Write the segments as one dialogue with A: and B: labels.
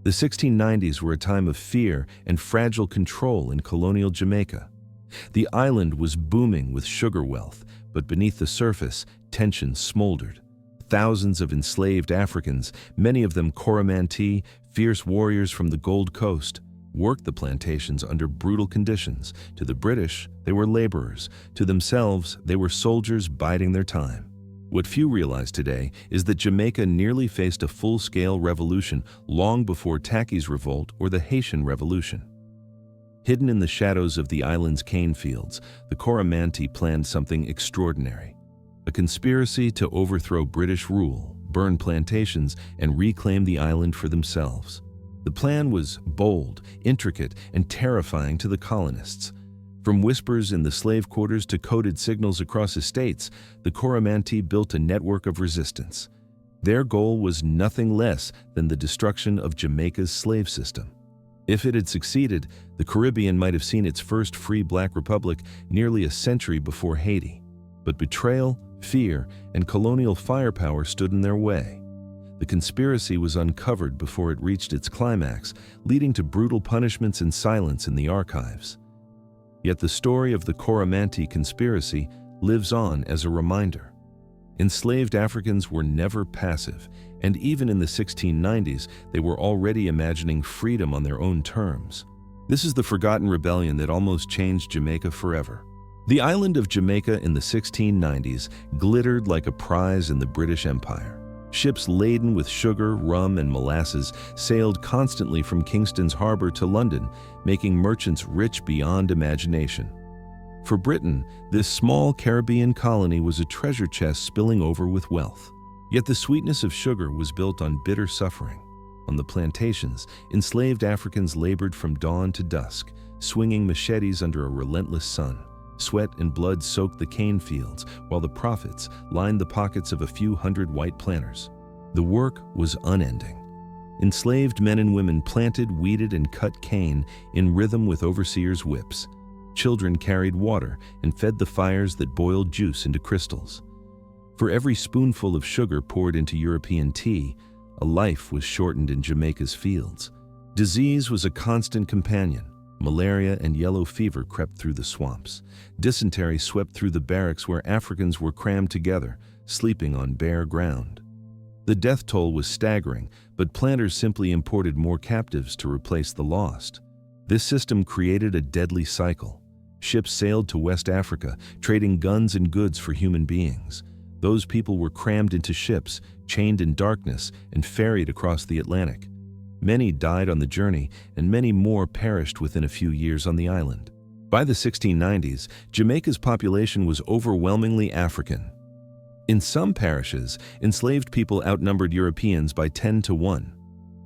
A: The 1690s were a time of fear and fragile control in colonial Jamaica. The island was booming with sugar wealth, but beneath the surface, tensions smoldered. Thousands of enslaved Africans, many of them Coromantee, fierce warriors from the Gold Coast, worked the plantations under brutal conditions. To the British, they were laborers. To themselves, they were soldiers biding their time. What few realize today is that Jamaica nearly faced a full-scale revolution long before Tacky's Revolt or the Haitian Revolution. Hidden in the shadows of the island's cane fields, the Coromantee planned something extraordinary. A conspiracy to overthrow British rule, burn plantations, and reclaim the island for themselves. The plan was bold, intricate, and terrifying to the colonists. From whispers in the slave quarters to coded signals across estates, the Coromantee built a network of resistance. Their goal was nothing less than the destruction of Jamaica's slave system. If it had succeeded, the Caribbean might have seen its first free black republic nearly a century before Haiti. But betrayal, fear, and colonial firepower stood in their way. The conspiracy was uncovered before it reached its climax, leading to brutal punishments and silence in the archives. Yet the story of the Coromantee Conspiracy lives on as a reminder. Enslaved Africans were never passive, and even in the 1690s, they were already imagining freedom on their own terms. This is the forgotten rebellion that almost changed Jamaica forever. The island of Jamaica in the 1690s glittered like a prize in the British Empire. Ships laden with sugar, rum, and molasses sailed constantly from Kingston's harbor to London, making merchants rich beyond imagination. For Britain, this small Caribbean colony was a treasure chest spilling over with wealth. Yet the sweetness of sugar was built on bitter suffering. On the plantations, enslaved Africans labored from dawn to dusk, swinging machetes under a relentless sun. Sweat and blood soaked the cane fields, while the profits lined the pockets of a few hundred white planters. The work was unending. Enslaved men and women planted, weeded, and cut cane in rhythm with overseers' whips. Children carried water and fed the fires that boiled juice into crystals. For every spoonful of sugar poured into European tea, a life was shortened in Jamaica's fields. Disease was a constant companion. Malaria and yellow fever crept through the swamps. Dysentery swept through the barracks where Africans were crammed together, sleeping on bare ground. The death toll was staggering, but planters simply imported more captives to replace the lost. This system created a deadly cycle. Ships sailed to West Africa, trading guns and goods for human beings. Those people were crammed into ships, chained in darkness, and ferried across the Atlantic. Many died on the journey, and many more perished within a few years on the island. By the 1690s, Jamaica's population was overwhelmingly African. In some parishes, enslaved people outnumbered Europeans by 10 to 1.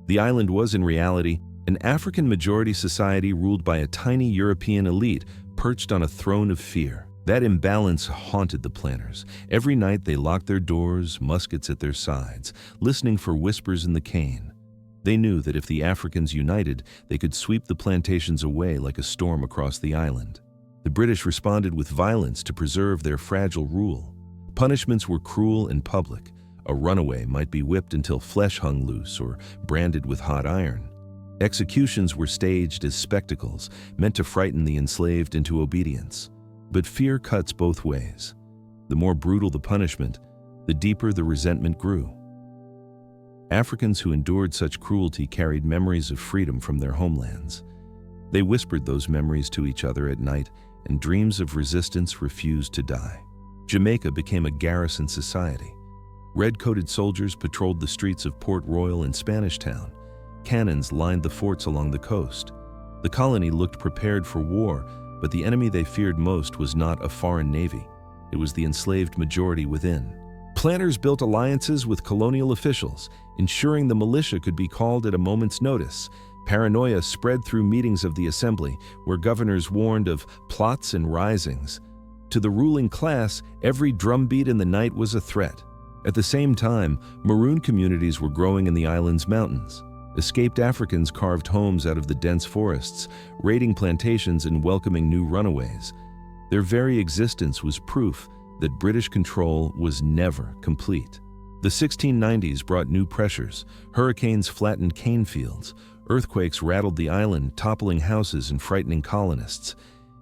A: The island was, in reality, an African-majority society ruled by a tiny European elite perched on a throne of fear. That imbalance haunted the planters. Every night they locked their doors, muskets at their sides, listening for whispers in the cane. They knew that if the Africans united, they could sweep the plantations away like a storm across the island. The British responded with violence to preserve their fragile rule. Punishments were cruel and public. A runaway might be whipped until flesh hung loose or branded with hot iron. Executions were staged as spectacles, meant to frighten the enslaved into obedience. But fear cuts both ways. The more brutal the punishment, the deeper the resentment grew. Africans who endured such cruelty carried memories of freedom from their homelands. They whispered those memories to each other at night, and dreams of resistance refused to die. Jamaica became a garrison society. Red-coated soldiers patrolled the streets of Port Royal and Spanish Town. Cannons lined the forts along the coast. The colony looked prepared for war, but the enemy they feared most was not a foreign navy. It was the enslaved majority within. Planters built alliances with colonial officials, ensuring the militia could be called at a moment's notice. Paranoia spread through meetings of the assembly, where governors warned of plots and risings. To the ruling class, every drumbeat in the night was a threat. At the same time, maroon communities were growing in the island's mountains. Escaped Africans carved homes out of the dense forests, raiding plantations and welcoming new runaways. Their very existence was proof that British control was never complete. The 1690s brought new pressures. Hurricanes flattened cane fields. Earthquakes rattled the island, toppling houses and frightening colonists.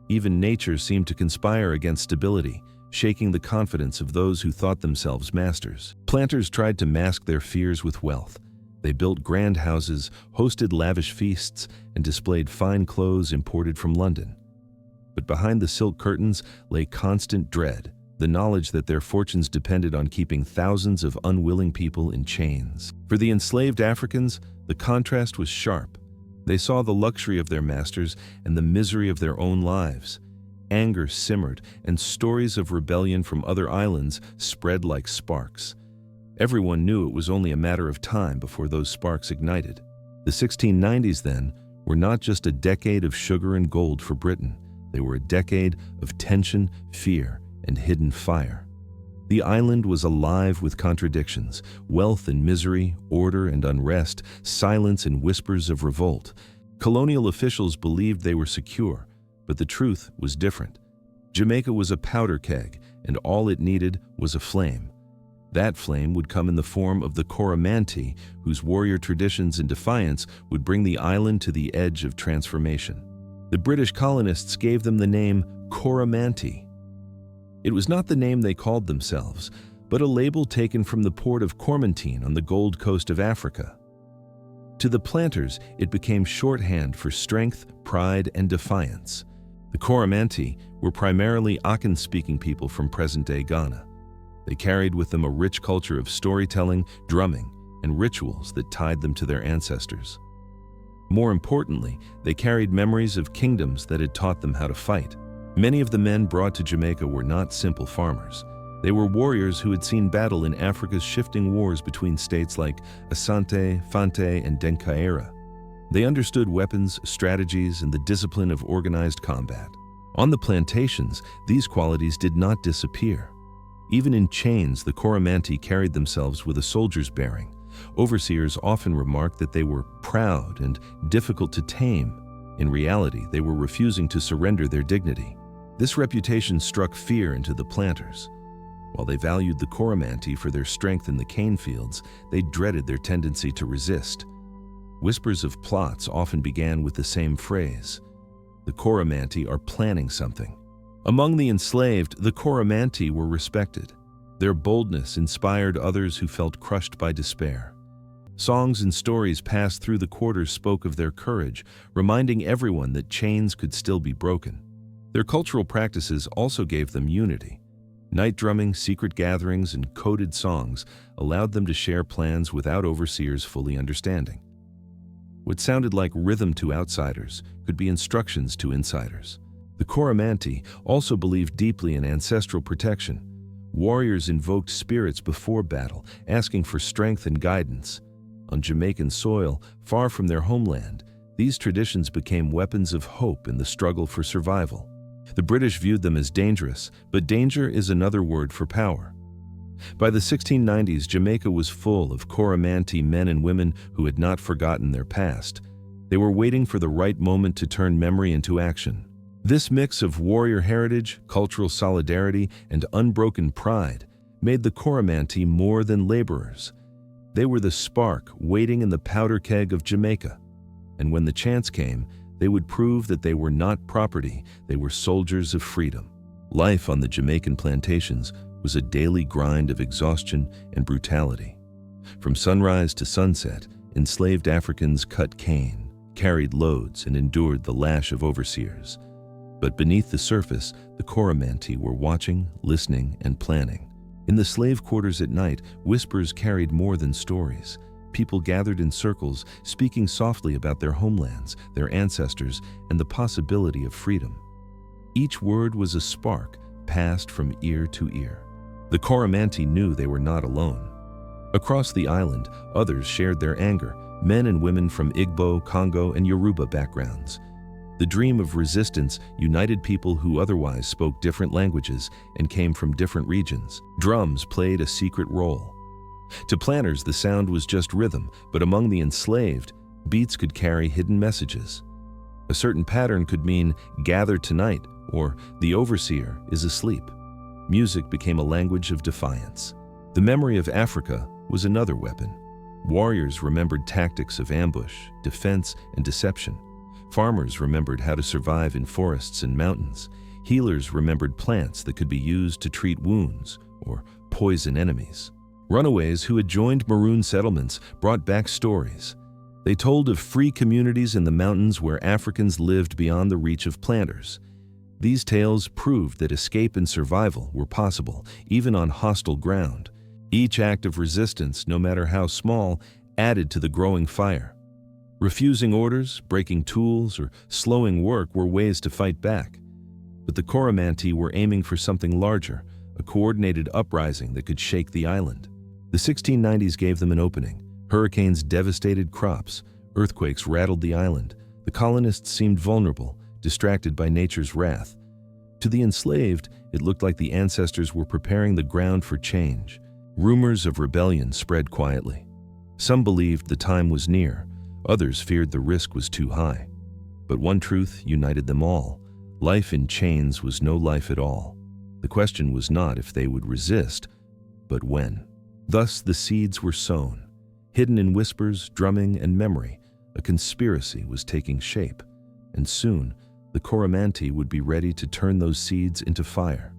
A: Even nature seemed to conspire against stability, shaking the confidence of those who thought themselves masters. Planters tried to mask their fears with wealth. They built grand houses, hosted lavish feasts, and displayed fine clothes imported from London. But behind the silk curtains lay constant dread, the knowledge that their fortunes depended on keeping thousands of unwilling people in chains. For the enslaved Africans, the contrast was sharp. They saw the luxury of their masters and the misery of their own lives. Anger simmered, and stories of rebellion from other islands spread like sparks. Everyone knew it was only a matter of time before those sparks ignited. The 1690s, then, were not just a decade of sugar and gold for Britain. They were a decade of tension, fear, and hidden fire. The island was alive with contradictions: wealth and misery, order and unrest, silence and whispers of revolt. Colonial officials believed they were secure, but the truth was different. Jamaica was a powder keg, and all it needed was a flame. That flame would come in the form of the Coromantee, whose warrior traditions and defiance would bring the island to the edge of transformation. The British colonists gave them the name Coromantee. It was not the name they called themselves, but a label taken from the port of Coromantee on the Gold Coast of Africa. To the planters, it became shorthand for strength, pride, and defiance. The Coromantee were primarily Akan-speaking people from present-day Ghana. They carried with them a rich culture of storytelling, drumming, and rituals that tied them to their ancestors. More importantly, they carried memories of kingdoms that had taught them how to fight. Many of the men brought to Jamaica were not simple farmers. They were warriors who had seen battle in Africa's shifting wars between states like Asante, Fante, and Denkaira. They understood weapons, strategies, and the discipline of organized combat. On the plantations, these qualities did not disappear. Even in chains, the Coromantee carried themselves with a soldier's bearing. Overseers often remarked that they were proud and difficult to tame. In reality, they were refusing to surrender their dignity. This reputation struck fear into the planters. While they valued the Coromantee for their strength in the cane fields, they dreaded their tendency to resist. Whispers of plots often began with the same phrase: "The Coromantee are planning something." Among the enslaved, the Coromantee were respected. Their boldness inspired others who felt crushed by despair. Songs and stories passed through the quarters spoke of their courage, reminding everyone that chains could still be broken. Their cultural practices also gave them unity. Night drumming, secret gatherings, and coded songs allowed them to share plans without overseers fully understanding. What sounded like rhythm to outsiders could be instructions to insiders. The Coromantee also believed deeply in ancestral protection. Warriors invoked spirits before battle, asking for strength and guidance. On Jamaican soil, far from their homeland, these traditions became weapons of hope in the struggle for survival. The British viewed them as dangerous, but danger is another word for power. By the 1690s, Jamaica was full of Coromantee men and women who had not forgotten their past. They were waiting for the right moment to turn memory into action. This mix of warrior heritage, cultural solidarity, and unbroken pride made the Coromantee more than laborers. They were the spark waiting in the powder keg of Jamaica. And when the chance came, they would prove that they were not property, they were soldiers of freedom. Life on the Jamaican plantations was a daily grind of exhaustion and brutality. From sunrise to sunset, enslaved Africans cut cane, carried loads, and endured the lash of overseers. But beneath the surface, the Coromantee were watching, listening, and planning. In the slave quarters at night, whispers carried more than stories. People gathered in circles, speaking softly about their homelands, their ancestors, and the possibility of freedom. Each word was a spark, passed from ear to ear. The Coromantee knew they were not alone. Across the island, others shared their anger, men and women from Igbo, Congo, and Yoruba backgrounds. The dream of resistance united people who otherwise spoke different languages and came from different regions. Drums played a secret role. To planters, the sound was just rhythm, but among the enslaved, beats could carry hidden messages. A certain pattern could mean, "Gather tonight," or "The overseer is asleep." Music became a language of defiance. The memory of Africa was another weapon. Warriors remembered tactics of ambush, defense, and deception. Farmers remembered how to survive in forests and mountains. Healers remembered plants that could be used to treat wounds or poison enemies. Runaways who had joined maroon settlements brought back stories. They told of free communities in the mountains where Africans lived beyond the reach of planters. These tales proved that escape and survival were possible, even on hostile ground. Each act of resistance, no matter how small, added to the growing fire. Refusing orders, breaking tools, or slowing work were ways to fight back. But the Coromantee were aiming for something larger, a coordinated uprising that could shake the island. The 1690s gave them an opening. Hurricanes devastated crops. Earthquakes rattled the island. The colonists seemed vulnerable, distracted by nature's wrath. To the enslaved, it looked like the ancestors were preparing the ground for change. Rumors of rebellion spread quietly. Some believed the time was near. Others feared the risk was too high. But one truth united them all. Life in chains was no life at all. The question was not if they would resist, but when. Thus the seeds were sown. Hidden in whispers, drumming, and memory, a conspiracy was taking shape. And soon, the Coromantee would be ready to turn those seeds into fire.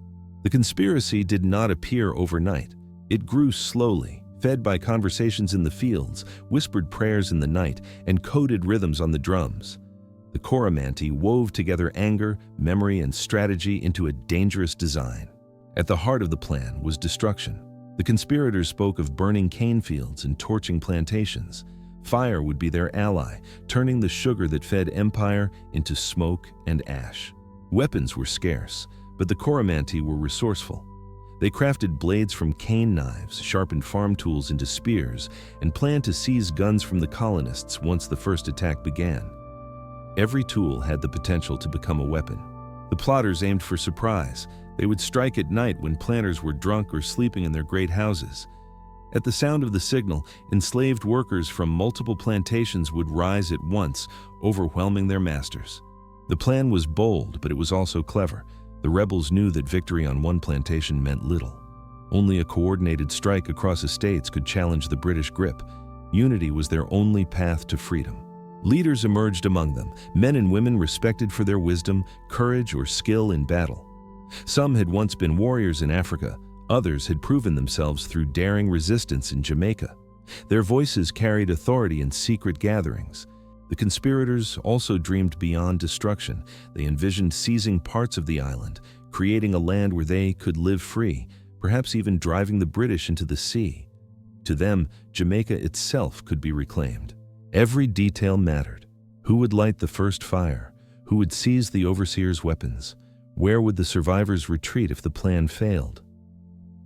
A: The conspiracy did not appear overnight. It grew slowly, fed by conversations in the fields, whispered prayers in the night, and coded rhythms on the drums. The Coromantee wove together anger, memory, and strategy into a dangerous design. At the heart of the plan was destruction. The conspirators spoke of burning cane fields and torching plantations. Fire would be their ally, turning the sugar that fed empire into smoke and ash. Weapons were scarce, but the Coromantee were resourceful. They crafted blades from cane knives, sharpened farm tools into spears, and planned to seize guns from the colonists once the first attack began. Every tool had the potential to become a weapon. The plotters aimed for surprise. They would strike at night when planters were drunk or sleeping in their great houses. At the sound of the signal, enslaved workers from multiple plantations would rise at once, overwhelming their masters. The plan was bold, but it was also clever. The rebels knew that victory on one plantation meant little. Only a coordinated strike across estates could challenge the British grip. Unity was their only path to freedom. Leaders emerged among them, men and women respected for their wisdom, courage, or skill in battle. Some had once been warriors in Africa. Others had proven themselves through daring resistance in Jamaica. Their voices carried authority in secret gatherings. The conspirators also dreamed beyond destruction. They envisioned seizing parts of the island, creating a land where they could live free, perhaps even driving the British into the sea. To them, Jamaica itself could be reclaimed. Every detail mattered. Who would light the first fire? Who would seize the overseer's weapons? Where would the survivors retreat if the plan failed?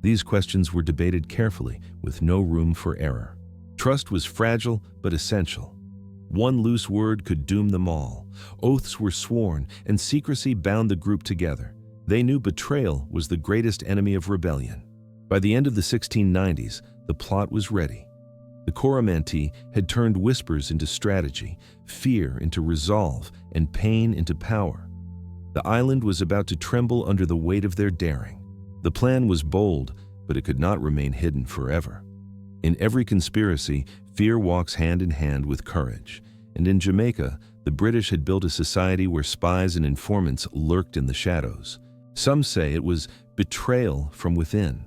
A: These questions were debated carefully, with no room for error. Trust was fragile but essential. One loose word could doom them all. Oaths were sworn, and secrecy bound the group together. They knew betrayal was the greatest enemy of rebellion. By the end of the 1690s, the plot was ready. The Coromantee had turned whispers into strategy, fear into resolve, and pain into power. The island was about to tremble under the weight of their daring. The plan was bold, but it could not remain hidden forever. In every conspiracy, fear walks hand in hand with courage. And in Jamaica, the British had built a society where spies and informants lurked in the shadows. Some say it was betrayal from within.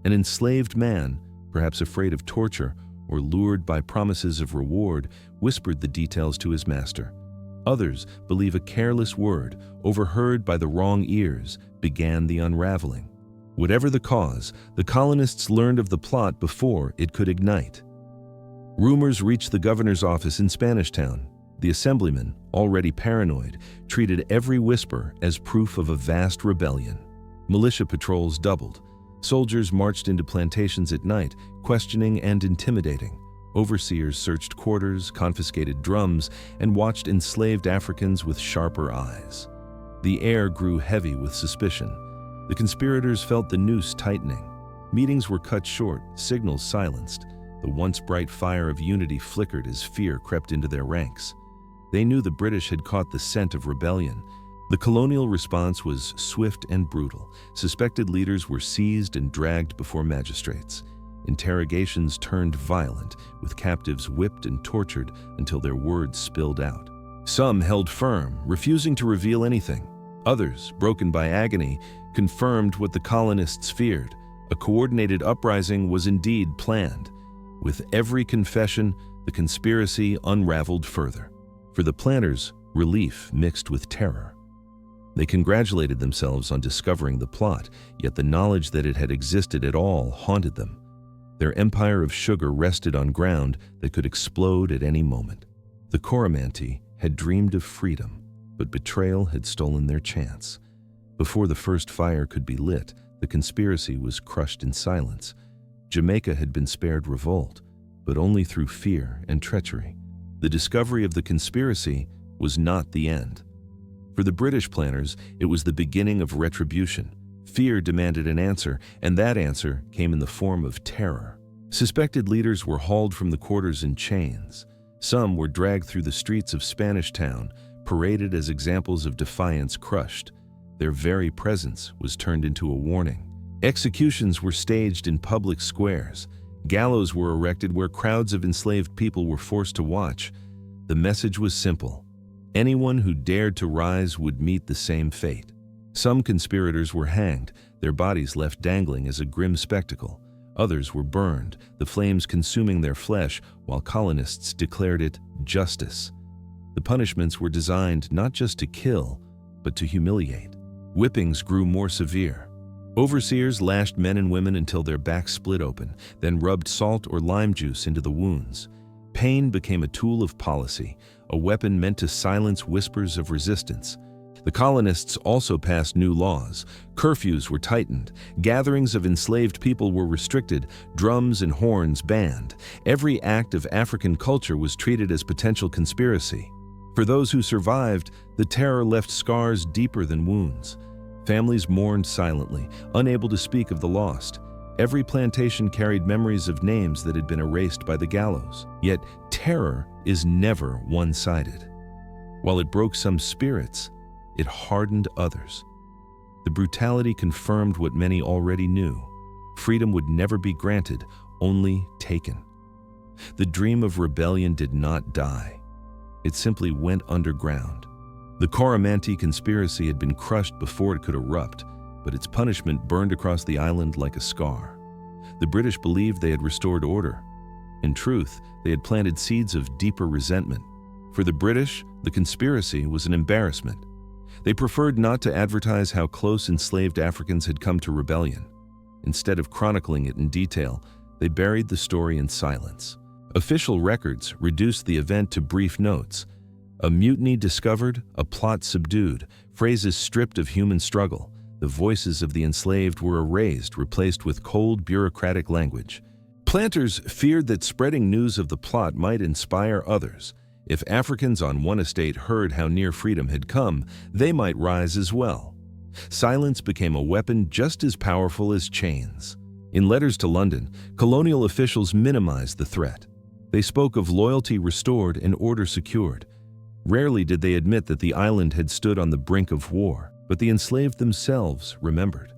A: An enslaved man, perhaps afraid of torture or lured by promises of reward, whispered the details to his master. Others believe a careless word, overheard by the wrong ears, began the unraveling. Whatever the cause, the colonists learned of the plot before it could ignite. Rumors reached the governor's office in Spanish Town. The assemblyman, already paranoid, treated every whisper as proof of a vast rebellion. Militia patrols doubled. Soldiers marched into plantations at night, questioning and intimidating. Overseers searched quarters, confiscated drums, and watched enslaved Africans with sharper eyes. The air grew heavy with suspicion. The conspirators felt the noose tightening. Meetings were cut short, signals silenced. The once bright fire of unity flickered as fear crept into their ranks. They knew the British had caught the scent of rebellion. The colonial response was swift and brutal. Suspected leaders were seized and dragged before magistrates. Interrogations turned violent, with captives whipped and tortured until their words spilled out. Some held firm, refusing to reveal anything. Others, broken by agony, confirmed what the colonists feared. A coordinated uprising was indeed planned. With every confession, the conspiracy unraveled further. For the planners, relief mixed with terror. They congratulated themselves on discovering the plot, yet the knowledge that it had existed at all haunted them. Their empire of sugar rested on ground that could explode at any moment. The Coromantee had dreamed of freedom, but betrayal had stolen their chance. Before the first fire could be lit, the conspiracy was crushed in silence. Jamaica had been spared revolt, but only through fear and treachery. The discovery of the conspiracy was not the end. For the British planners, it was the beginning of retribution. Fear demanded an answer, and that answer came in the form of terror. Suspected leaders were hauled from the quarters in chains. Some were dragged through the streets of Spanish Town, paraded as examples of defiance crushed. Their very presence was turned into a warning. Executions were staged in public squares. Gallows were erected where crowds of enslaved people were forced to watch. The message was simple. Anyone who dared to rise would meet the same fate. Some conspirators were hanged, their bodies left dangling as a grim spectacle. Others were burned, the flames consuming their flesh, while colonists declared it justice. The punishments were designed not just to kill, but to humiliate. Whippings grew more severe. Overseers lashed men and women until their backs split open, then rubbed salt or lime juice into the wounds. Pain became a tool of policy, a weapon meant to silence whispers of resistance. The colonists also passed new laws. Curfews were tightened. Gatherings of enslaved people were restricted. Drums and horns banned. Every act of African culture was treated as potential conspiracy. For those who survived, the terror left scars deeper than wounds. Families mourned silently, unable to speak of the lost. Every plantation carried memories of names that had been erased by the gallows. Yet terror is never one-sided. While it broke some spirits, it hardened others. The brutality confirmed what many already knew. Freedom would never be granted, only taken. The dream of rebellion did not die. It simply went underground. The Coromantee Conspiracy had been crushed before it could erupt, but its punishment burned across the island like a scar. The British believed they had restored order. In truth, they had planted seeds of deeper resentment. For the British, the conspiracy was an embarrassment. They preferred not to advertise how close enslaved Africans had come to rebellion. Instead of chronicling it in detail, they buried the story in silence. Official records reduced the event to brief notes. A mutiny discovered, a plot subdued, phrases stripped of human struggle. The voices of the enslaved were erased, replaced with cold, bureaucratic language. Planters feared that spreading news of the plot might inspire others. If Africans on one estate heard how near freedom had come, they might rise as well. Silence became a weapon just as powerful as chains. In letters to London, colonial officials minimized the threat. They spoke of loyalty restored and order secured. Rarely did they admit that the island had stood on the brink of war, but the enslaved themselves remembered.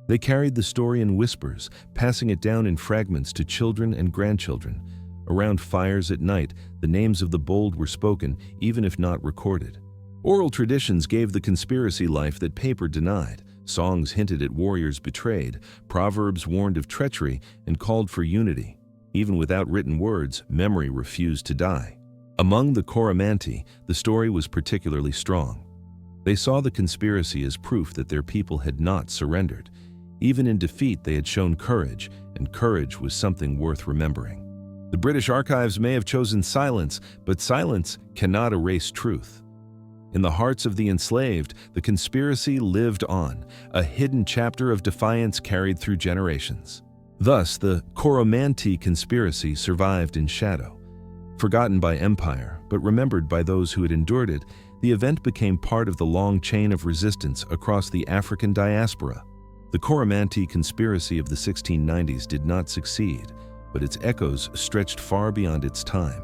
A: They carried the story in whispers, passing it down in fragments to children and grandchildren. Around fires at night, the names of the bold were spoken, even if not recorded. Oral traditions gave the conspiracy life that paper denied. Songs hinted at warriors betrayed, proverbs warned of treachery and called for unity. Even without written words, memory refused to die. Among the Coromantee, the story was particularly strong. They saw the conspiracy as proof that their people had not surrendered. Even in defeat, they had shown courage, and courage was something worth remembering. The British archives may have chosen silence, but silence cannot erase truth. In the hearts of the enslaved, the conspiracy lived on, a hidden chapter of defiance carried through generations. Thus, the Coromantee Conspiracy survived in shadow. Forgotten by empire, but remembered by those who had endured it, the event became part of the long chain of resistance across the African diaspora. The Coromantee Conspiracy of the 1690s did not succeed, but its echoes stretched far beyond its time.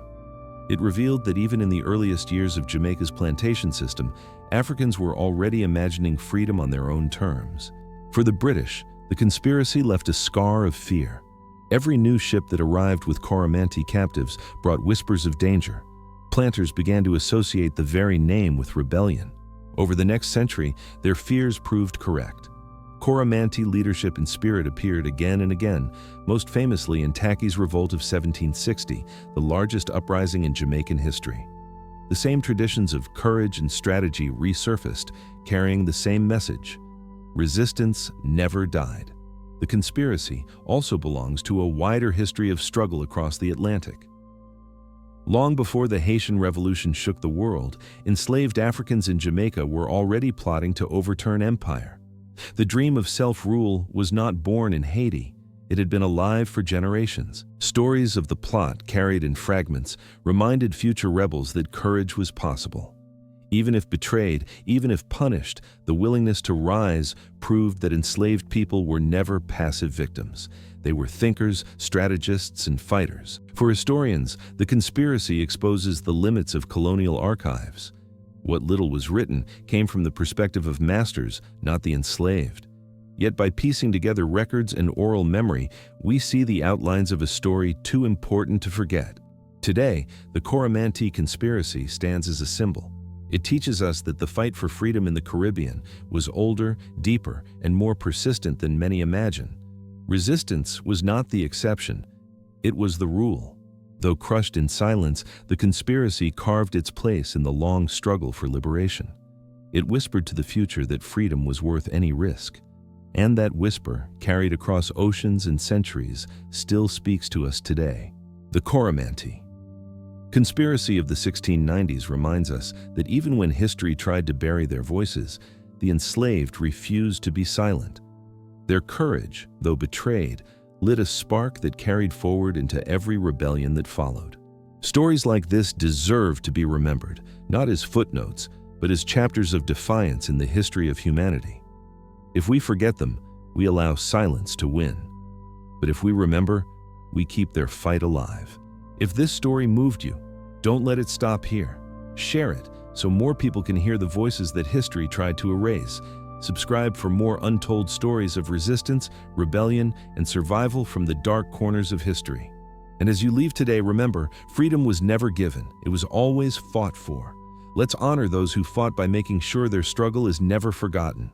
A: It revealed that even in the earliest years of Jamaica's plantation system, Africans were already imagining freedom on their own terms. For the British, the conspiracy left a scar of fear. Every new ship that arrived with Coromantee captives brought whispers of danger. Planters began to associate the very name with rebellion. Over the next century, their fears proved correct. Coromantee leadership and spirit appeared again and again, most famously in Tacky's Revolt of 1760, the largest uprising in Jamaican history. The same traditions of courage and strategy resurfaced, carrying the same message: resistance never died. The conspiracy also belongs to a wider history of struggle across the Atlantic. Long before the Haitian Revolution shook the world, enslaved Africans in Jamaica were already plotting to overturn empire. The dream of self-rule was not born in Haiti. It had been alive for generations. Stories of the plot, carried in fragments, reminded future rebels that courage was possible. Even if betrayed, even if punished, the willingness to rise proved that enslaved people were never passive victims. They were thinkers, strategists, and fighters. For historians, the conspiracy exposes the limits of colonial archives. What little was written came from the perspective of masters, not the enslaved. Yet by piecing together records and oral memory, we see the outlines of a story too important to forget. Today, the Coromantee Conspiracy stands as a symbol. It teaches us that the fight for freedom in the Caribbean was older, deeper, and more persistent than many imagine. Resistance was not the exception, it was the rule. Though crushed in silence, the conspiracy carved its place in the long struggle for liberation. It whispered to the future that freedom was worth any risk. And that whisper, carried across oceans and centuries, still speaks to us today. The Coromantee Conspiracy of the 1690s reminds us that even when history tried to bury their voices, the enslaved refused to be silent. Their courage, though betrayed, lit a spark that carried forward into every rebellion that followed. Stories like this deserve to be remembered, not as footnotes, but as chapters of defiance in the history of humanity. If we forget them, we allow silence to win. But if we remember, we keep their fight alive. If this story moved you, don't let it stop here. Share it so more people can hear the voices that history tried to erase. Subscribe for more untold stories of resistance, rebellion, and survival from the dark corners of history. And as you leave today, remember, freedom was never given. It was always fought for. Let's honor those who fought by making sure their struggle is never forgotten.